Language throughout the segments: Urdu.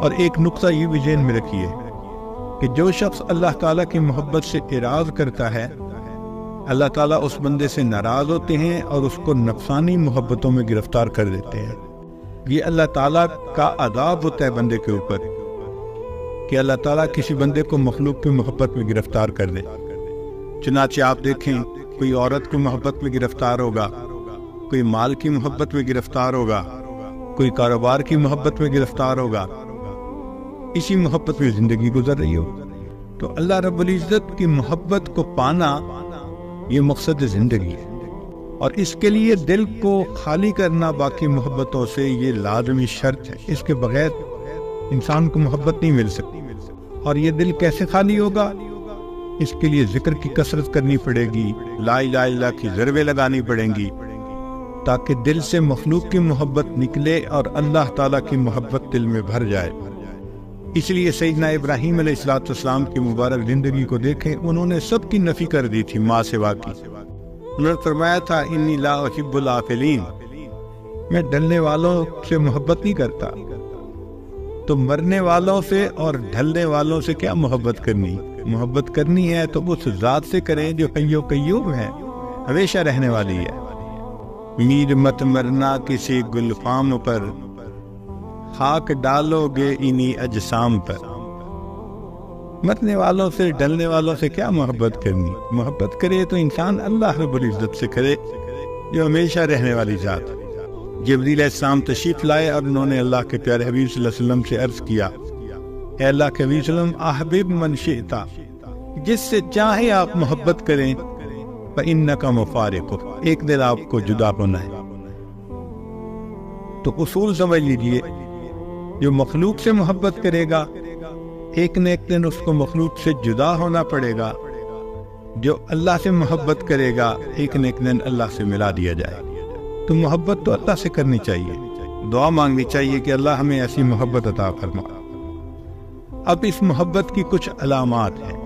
اور ایک نقطہ یہ بھی ذہن میں رکھیے کہ جو شخص اللہ تعالیٰ کی محبت سے اعراض کرتا ہے، اللہ تعالیٰ اس بندے سے ناراض ہوتے ہیں اور اس کو نفسانی محبتوں میں گرفتار کر دیتے ہیں۔ یہ اللہ تعالیٰ کا عذاب ہوتا ہے بندے کے اوپر کہ اللہ تعالیٰ کسی بندے کو مخلوق کی محبت میں گرفتار کر دے۔ چنانچہ آپ دیکھیں، کوئی عورت کی محبت میں گرفتار ہوگا، کوئی مال کی محبت میں گرفتار ہوگا، کوئی کاروبار کی محبت میں گرفتار ہوگا، اسی محبت میں زندگی گزر رہی ہو۔ تو اللہ رب العزت کی محبت کو پانا یہ مقصد زندگی ہے، اور اس کے لیے دل کو خالی کرنا باقی محبتوں سے یہ لازمی شرط ہے۔ اس کے بغیر انسان کو محبت نہیں مل سکتی۔ اور یہ دل کیسے خالی ہوگا؟ اس کے لیے ذکر کی کثرت کرنی پڑے گی، لا الہ الا اللہ کی ضربیں لگانی پڑیں گی، تاکہ دل سے مخلوق کی محبت نکلے اور اللہ تعالیٰ کی محبت دل میں بھر جائے۔ اس لیے سیدنا ابراہیم علیہ السلام کی مبارک زندگی کو دیکھیں، انہوں نے سب کی نفی کر دی تھی ماں سوا کی۔ انہوں نے فرمایا تھا انی لا احب العافلین، میں ڈلنے والوں سے محبت نہیں کرتا۔ تو مرنے والوں سے اور ڈھلنے والوں سے کیا محبت کرنی؟ محبت کرنی ہے تو اس ذات سے کریں جو حی و قیوم ہے، ہمیشہ رہنے والی ہے۔ میر مت مرنا کسی گلفام پر، خاک ڈالو گے انہی اجسام پر۔ مرنے والوں سے ڈلنے والوں سے کیا محبت کرنی؟ محبت کرے تو انسان اللہ رب العزت سے کرے جو ہمیشہ رہنے والی ذات ہے۔ جبریل علیہ السلام تشریف لائے اور انہوں نے اللہ کے پیارے حبیب صلی اللہ علیہ وسلم سے عرض کیا، اے اللہ کے حبیب صلی اللہ علیہ وسلم، احبب من شئتا، جس سے چاہے آپ محبت کریں، فإنک مفارق، ایک دن آپ کو جدا ہونا ہے۔ تو اصول سمجھ لیجئے، جو مخلوق سے محبت کرے گا ایک نہ ایک دن اس کو مخلوق سے جدا ہونا پڑے گا، جو اللہ سے محبت کرے گا ایک نہ ایک دن اللہ سے ملا دیا جائے۔ تو محبت تو اللہ سے کرنی چاہیے، دعا مانگنی چاہیے کہ اللہ ہمیں ایسی محبت عطا فرما۔ اب اس محبت کی کچھ علامات ہیں،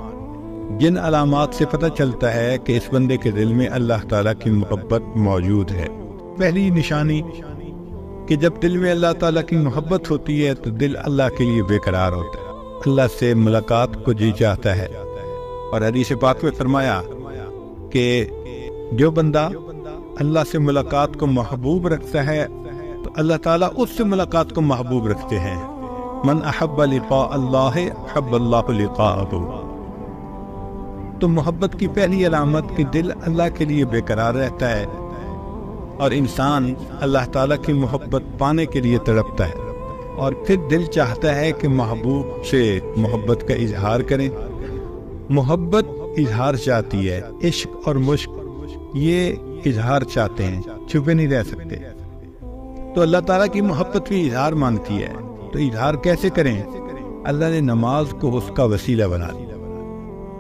جن علامات سے پتہ چلتا ہے کہ اس بندے کے دل میں اللہ تعالیٰ کی محبت موجود ہے۔ پہلی نشانی کہ جب دل میں اللہ تعالیٰ کی محبت ہوتی ہے تو دل اللہ کے لیے بے قرار ہوتا ہے، اللہ سے ملاقات کو جی چاہتا ہے۔ اور حدیث پاک میں فرمایا کہ جو بندہ اللہ سے ملاقات کو محبوب رکھتا ہے تو اللہ تعالیٰ اس سے ملاقات کو محبوب رکھتے ہیں۔ من احب لقاء اللہ احب اللہ لقاءہ۔ تو محبت کی پہلی علامت کہ دل اللہ کے لیے بے قرار رہتا ہے اور انسان اللہ تعالیٰ کی محبت پانے کے لیے تڑپتا ہے، اور پھر دل چاہتا ہے کہ محبوب سے محبت کا اظہار کریں۔ محبت اظہار چاہتی ہے، عشق اور مشق یہ اظہار چاہتے ہیں، چھپے نہیں رہ سکتے۔ تو اللہ تعالیٰ کی محبت بھی اظہار مانگتی ہے، تو اظہار کیسے کریں؟ اللہ نے نماز کو اس کا وسیلہ بنا دیا۔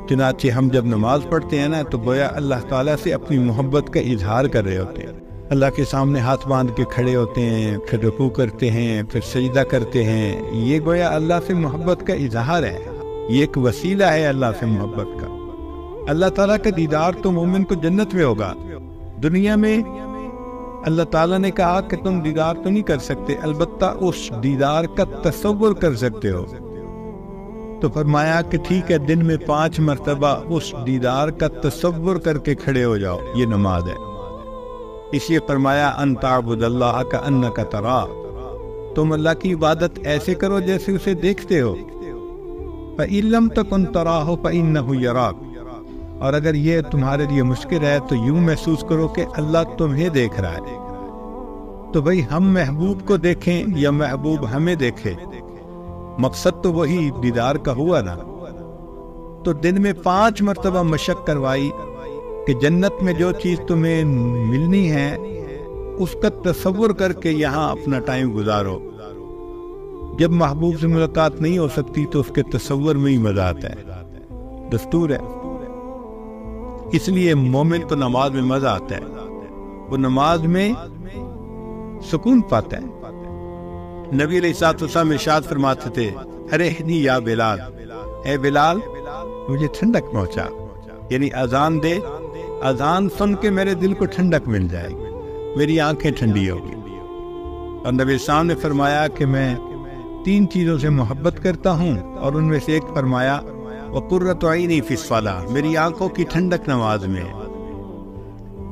چنانچہ ہم جب نماز پڑھتے ہیں نا تو گویا اللہ تعالیٰ سے اپنی محبت کا اظہار کر رہے ہوتے ہیں، اللہ کے سامنے ہاتھ باندھ کے کھڑے ہوتے ہیں، پھر رکوع کرتے ہیں، پھر سجدہ کرتے ہیں۔ یہ گویا اللہ سے محبت کا اظہار ہے، یہ ایک وسیلہ ہے اللہ سے محبت کا۔ اللہ تعالیٰ کا دیدار تو مومن کو جنت میں ہوگا۔ دنیا میں اللہ تعالیٰ نے کہا کہ تم دیدار تو نہیں کر سکتے، البتہ اس دیدار کا تصور کر سکتے ہو۔ تو فرمایا کہ ٹھیک ہے، دن میں 5 مرتبہ اس دیدار کا تصور کر کے کھڑے ہو جاؤ، یہ نماز ہے۔ اس لیے فرمایا ان تعبد اللہ کأنک تراہ، تم اللہ کی عبادت ایسے کرو جیسے اسے دیکھتے ہو۔ فإن لم تکن تراہ فإنہ یراک، اور اگر یہ تمہارے لیے مشکل ہے تو یوں محسوس کرو کہ اللہ تمہیں دیکھ رہا ہے۔ تو بھئی ہم محبوب کو دیکھیں یا محبوب ہمیں دیکھے، مقصد تو وہی دیدار کا ہوا نا۔ تو دن میں 5 مرتبہ مشق کروائی کہ جنت میں جو چیز تمہیں ملنی ہے اس کا تصور کر کے یہاں اپنا ٹائم گزارو۔ جب محبوب سے ملاقات نہیں ہو سکتی تو اس کے تصور میں ہی مزہ آتا ہے، دستور ہے۔ اس لیے مومن تو نماز میں مزہ آتا ہے، وہ نماز میں سکون پاتا ہے۔ نبی علیہ الصلوۃ والسلام ارشاد فرماتے تھے، ارحنی یا بلال، اے بلال مجھے ٹھنڈک پہنچا، یعنی اذان دے، اذان سن کے میرے دل کو ٹھنڈک مل جائے گی، میری آنکھیں ٹھنڈی ہوگی۔ اور نبی صاحب نے فرمایا کہ میں 3 چیزوں سے محبت کرتا ہوں، اور ان میں سے ایک فرمایا وَقُرَّةُ عَيْنِي فِي الصَّلَاةِ، میری آنکھوں کی ٹھنڈک نماز میں ہے۔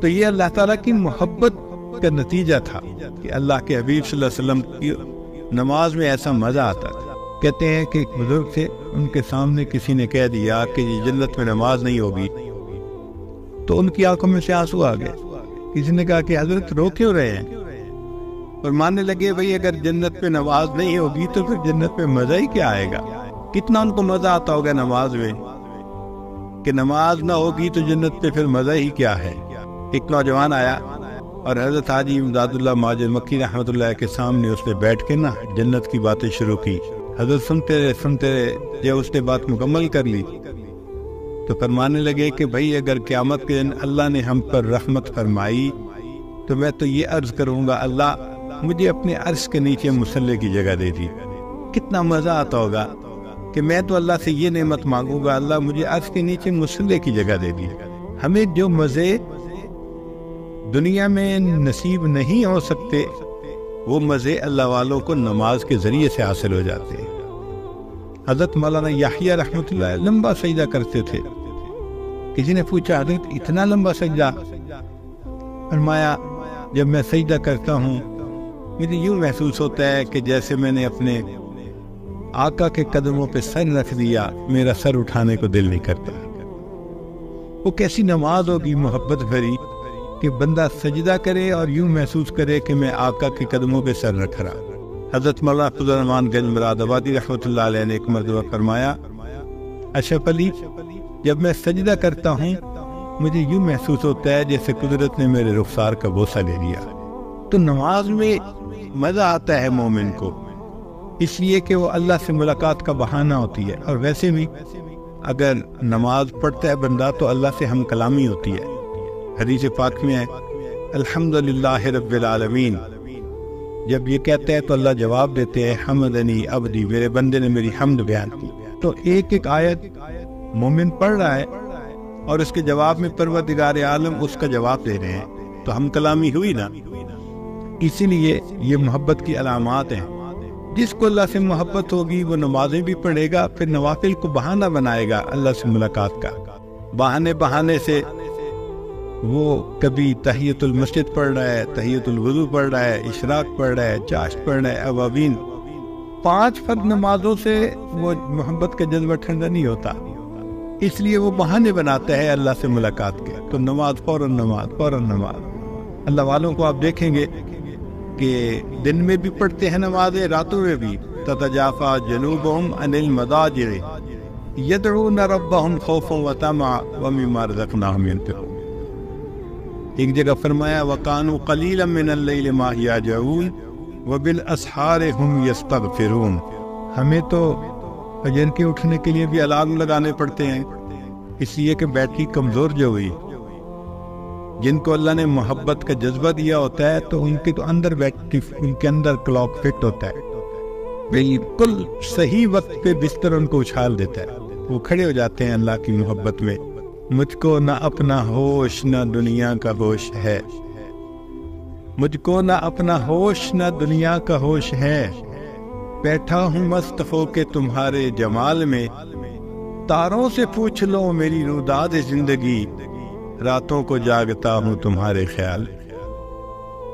تو یہ اللہ تعالیٰ کی محبت کا نتیجہ تھا کہ اللہ کے حبیب صلی اللہ علیہ وسلم کی نماز میں ایسا مزہ آتا تھا۔ کہتے ہیں کہ ایک بزرگ تھے، ان کے سامنے کسی نے کہہ دیا کہ یہ جنت میں نماز نہیں ہوگی، تو ان کی آنکھوں میں سے آنسو آ گئے۔ کسی نے کہا کہ حضرت رو کیوں رہے ہیں؟ اور ماننے لگے بھئی اگر جنت میں نماز نہیں ہوگی تو پھر جنت میں مزہ ہی کیا آئے گا؟ کتنا ان کو مزہ آتا ہوگا نماز میں، کہ نماز نہ ہوگی تو جنت میں پھر مزہ ہی کیا ہے۔ ایک نوجوان آیا اور حضرت حاجی امداد اللہ ماجد مکی رحمۃ اللہ کے سامنے اس نے بیٹھ کے نا جنت کی باتیں شروع کی۔ حضرت سنتے رہے، جب اس نے بات مکمل کر لی تو فرمانے لگے کہ بھئی اگر قیامت کے دن اللہ نے ہم پر رحمت فرمائی تو میں تو یہ عرض کروں گا اللہ مجھے اپنے عرش کے نیچے مصلی کی جگہ دے دی۔ کتنا مزہ آتا ہوگا کہ میں تو اللہ سے یہ نعمت مانگوں گا اللہ مجھے عرش کے نیچے مصلی کی جگہ دے دی۔ ہمیں جو مزے دنیا میں نصیب نہیں ہو سکتے وہ مزے اللہ والوں کو نماز کے ذریعے سے حاصل ہو جاتے ہیں۔ حضرت مولانا یحییٰ رحمۃ اللہ لمبا سجدہ کرتے تھے۔ کسی نے پوچھا حضرت اتنا لمبا سجدہ؟ فرمایا جب میں سجدہ کرتا ہوں مجھے یوں محسوس ہوتا ہے کہ جیسے میں نے اپنے آقا کے قدموں پہ سر رکھ دیا، میرا سر اٹھانے کو دل نہیں کرتا۔ وہ کیسی نماز ہوگی محبت بھری کہ بندہ سجدہ کرے اور یوں محسوس کرے کہ میں آقا کے قدموں پہ سر رکھ رہا۔ حضرت مولانا فضل الرحمان گنج مراد آبادی رحمۃ اللہ علیہ نے ایک مرتبہ فرمایا اشرف علی جب میں سجدہ کرتا ہوں مجھے یوں محسوس ہوتا ہے جیسے قدرت نے میرے رخسار کا بوسہ لے لیا۔ تو نماز میں مزہ آتا ہے مومن کو، اس لیے کہ وہ اللہ سے ملاقات کا بہانہ ہوتی ہے، اور ویسے بھی اگر نماز پڑھتا ہے بندہ تو اللہ سے ہم کلامی ہوتی ہے۔ حدیث پاک میں ہے الحمدللہ رب العالمین، جب یہ کہتے ہیں تو اللہ جواب دیتے ہیں حمدنی عبدی، میرے بندے نے میری حمد بیان کی۔ تو ایک ایک آیت مومن پڑھ رہا ہے اور اس کے جواب میں پروردگار عالم اس کا جواب دے رہے ہیں، تو ہم کلامی ہوئی نا۔ اسی لیے یہ محبت کی علامات ہیں۔ جس کو اللہ سے محبت ہوگی وہ نمازیں بھی پڑھے گا، پھر نوافل کو بہانہ بنائے گا اللہ سے ملاقات کا۔ بہانے سے وہ کبھی تحیۃ المسجد پڑھ رہا ہے، تحیۃ الوضو پڑھ رہا ہے، اشراق پڑھ رہا ہے، چاشت پڑھ رہا ہے، اوابین۔ 5 فرض نمازوں سے وہ محبت کا جذبہ ٹھنڈا نہیں ہوتا، اس لیے وہ بہانے بناتا ہے اللہ سے ملاقات کے۔ تو نماز فوراً نماز۔ اللہ والوں کو آپ دیکھیں گے کہ دن میں بھی پڑھتے ہیں نمازیں، راتوں میں بھی۔ تتجافا جنوبہم عن المضاجع یدعون ربہم خوفا وطمعا ومما رزقناہم ينفقون۔ ایک جگہ فرمایا وَقَانُوا قَلِيلًا مِّنَ اللَّيْلِ مَا يَهْجَعُونَ وَبِالْأَسْحَارِ هُمْ يَسْتَغْفِرُونَ۔ ہمیں تو فجر کے اٹھنے کے لیے بھی الارم لگانے پڑتے ہیں، اس لیے کہ بیٹری کمزور جو ہوئی۔ جن کو اللہ نے محبت کا جذبہ دیا ہوتا ہے تو ان کے تو اندر بیٹری، ان کے اندر کلاک فٹ ہوتا ہے، بالکل صحیح وقت پہ بستر ان کو اچھال دیتا ہے، وہ کھڑے ہو جاتے ہیں اللہ کی محبت میں۔ مجھ کو نہ اپنا ہوش نہ دنیا کا ہوش ہے، مجھ کو نہ اپنا ہوش نہ دنیا کا ہوش ہے، بیٹھا ہوں مست ہو کے تمہارے جمال میں، تاروں سے پوچھ لو میری روداد زندگی، راتوں کو جاگتا ہوں تمہارے خیال۔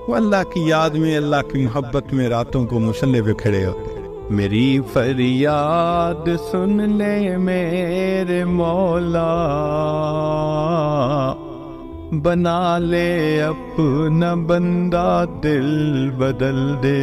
وہ اللہ کی یاد میں، اللہ کی محبت میں راتوں کو مصلی پہ کھڑے ہوتے ہیں۔ میری فریاد سن لے میرے مولا، بنا لے اپنا بندہ دل بدل دے۔